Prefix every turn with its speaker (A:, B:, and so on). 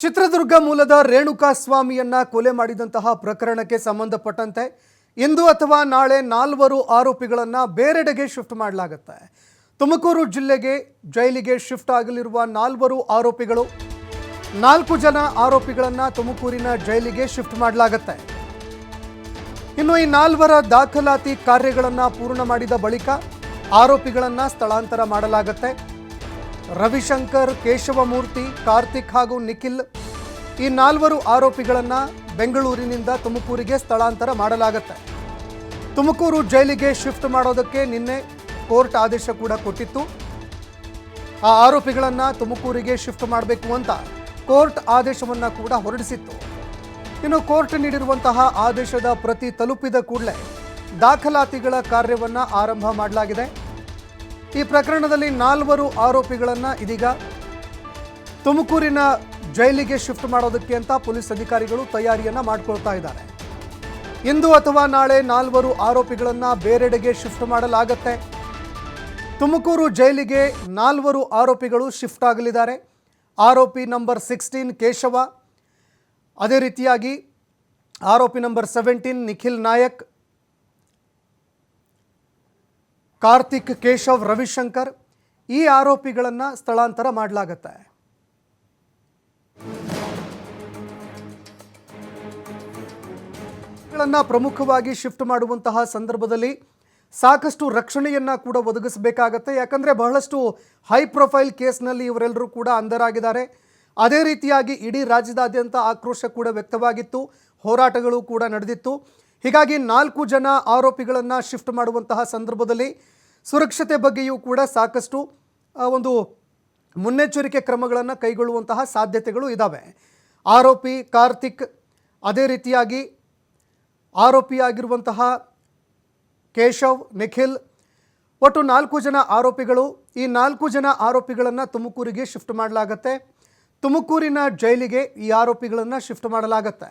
A: ಚಿತ್ರದುರ್ಗ ಮೂಲದ ರೇಣುಕಾ ಸ್ವಾಮಿಯನ್ನ ಕೊಲೆ ಮಾಡಿದಂತಹ ಪ್ರಕರಣಕ್ಕೆ ಸಂಬಂಧಪಟ್ಟಂತೆ ಇಂದು ಅಥವಾ ನಾಳೆ 4 ಆರೋಪಿಗಳನ್ನು ಬೇರೆಡೆಗೆ ಶಿಫ್ಟ್ ಮಾಡಲಾಗುತ್ತೆ. ತುಮಕೂರು ಜಿಲ್ಲೆಗೆ ಜೈಲಿಗೆ ಶಿಫ್ಟ್ ಆಗಲಿರುವ 4 ಆರೋಪಿಗಳು 4 ಜನ ಆರೋಪಿಗಳನ್ನು ತುಮಕೂರಿನ ಜೈಲಿಗೆ ಶಿಫ್ಟ್ ಮಾಡಲಾಗುತ್ತೆ. ಇನ್ನು ಈ 4 ದಾಖಲಾತಿ ಕಾರ್ಯಗಳನ್ನು ಪೂರ್ಣ ಮಾಡಿದ ಬಳಿಕ ಆರೋಪಿಗಳನ್ನು ಸ್ಥಳಾಂತರ ಮಾಡಲಾಗುತ್ತೆ. ರವಿಶಂಕರ್, ಕೇಶವಮೂರ್ತಿ, ಕಾರ್ತಿಕ್ ಹಾಗೂ ನಿಖಿಲ್ ಈ 4 ಆರೋಪಿಗಳನ್ನು ಬೆಂಗಳೂರಿನಿಂದ ತುಮಕೂರಿಗೆ ಸ್ಥಳಾಂತರ ಮಾಡಲಾಗುತ್ತೆ. ತುಮಕೂರು ಜೈಲಿಗೆ ಶಿಫ್ಟ್ ಮಾಡೋದಕ್ಕೆ ನಿನ್ನೆ ಕೋರ್ಟ್ ಆದೇಶ ಕೂಡ ಕೊಟ್ಟಿತ್ತು. ಆ ಆರೋಪಿಗಳನ್ನು ತುಮಕೂರಿಗೆ ಶಿಫ್ಟ್ ಮಾಡಬೇಕು ಅಂತ ಕೋರ್ಟ್ ಆದೇಶವನ್ನು ಕೂಡ ಹೊರಡಿಸಿತ್ತು. ಇನ್ನು ಕೋರ್ಟ್ ನೀಡಿರುವಂತಹ ಆದೇಶದ ಪ್ರತಿ ತಲುಪಿದ ಕೂಡಲೇ ದಾಖಲಾತಿಗಳ ಕಾರ್ಯವನ್ನು ಆರಂಭ ಮಾಡಲಾಗಿದೆ. ಈ ಪ್ರಕರಣದಲ್ಲಿ 4 ಆರೋಪಿಗಳನ್ನು ಇದೀಗ ತುಮಕೂರಿನ ಜೈಲಿಗೆ ಶಿಫ್ಟ್ ಮಾಡೋದಕ್ಕೆ ಅಂತ ಪೊಲೀಸ್ ಅಧಿಕಾರಿಗಳು ತಯಾರಿಯನ್ನು ಮಾಡಿಕೊಳ್ತಾ ಇದ್ದಾರೆ. ಇಂದು ಅಥವಾ ನಾಳೆ 4 ಆರೋಪಿಗಳನ್ನು ಬೇರೆಡೆಗೆ ಶಿಫ್ಟ್ ಮಾಡಲಾಗುತ್ತೆ. ತುಮಕೂರು ಜೈಲಿಗೆ 4 ಆರೋಪಿಗಳು ಶಿಫ್ಟ್ ಆಗಲಿದ್ದಾರೆ. ಆರೋಪಿ ನಂಬರ್ 16 ಕೇಶವ, ಅದೇ ರೀತಿಯಾಗಿ ಆರೋಪಿ ನಂಬರ್ 17 ನಿಖಿಲ್ ನಾಯಕ್, ಕಾರ್ತಿಕ್, ಕೇಶವ್, ರವಿಶಂಕರ್ ಈ ಆರೋಪಿಗಳನ್ನು ಸ್ಥಳಾಂತರ ಮಾಡಲಾಗುತ್ತೆ. ಪ್ರಮುಖವಾಗಿ ಶಿಫ್ಟ್ ಮಾಡುವಂತಹ ಸಂದರ್ಭದಲ್ಲಿ ಸಾಕಷ್ಟು ರಕ್ಷಣೆಯನ್ನು ಕೂಡ ಒದಗಿಸಬೇಕಾಗತ್ತೆ. ಯಾಕಂದರೆ ಬಹಳಷ್ಟು ಹೈ ಪ್ರೊಫೈಲ್ ಕೇಸ್ನಲ್ಲಿ ಇವರೆಲ್ಲರೂ ಕೂಡ ಅಂಧರಾಗಿದ್ದಾರೆ. ಅದೇ ರೀತಿಯಾಗಿ ಇಡೀ ರಾಜ್ಯದಾದ್ಯಂತ ಆಕ್ರೋಶ ಕೂಡ ವ್ಯಕ್ತವಾಗಿತ್ತು, ಹೋರಾಟಗಳು ಕೂಡ ನಡೆದಿತ್ತು. ಹೀಗಾಗಿ 4 ಜನ ಆರೋಪಿಗಳನ್ನು ಶಿಫ್ಟ್ ಮಾಡುವಂತಹ ಸಂದರ್ಭದಲ್ಲಿ ಸುರಕ್ಷತೆ ಬಗ್ಗೆಯೂ ಕೂಡ ಸಾಕಷ್ಟು ಒಂದು ಮುನ್ನೆಚ್ಚರಿಕೆ ಕ್ರಮಗಳನ್ನು ಕೈಗೊಳ್ಳುವಂತಹ ಸಾಧ್ಯತೆಗಳು ಇದ್ದಾವೆ. ಆರೋಪಿ ಕಾರ್ತಿಕ್, ಅದೇ ರೀತಿಯಾಗಿ ಆರೋಪಿಯಾಗಿರುವಂತಹ ಕೇಶವ್, ನಿಖಿಲ್, ಒಟ್ಟು 4 ಜನ ಆರೋಪಿಗಳು. ಈ 4 ಜನ ಆರೋಪಿಗಳನ್ನು ತುಮಕೂರಿಗೆ ಶಿಫ್ಟ್ ಮಾಡಲಾಗುತ್ತೆ. ತುಮಕೂರಿನ ಜೈಲಿಗೆ ಈ ಆರೋಪಿಗಳನ್ನು ಶಿಫ್ಟ್ ಮಾಡಲಾಗುತ್ತೆ.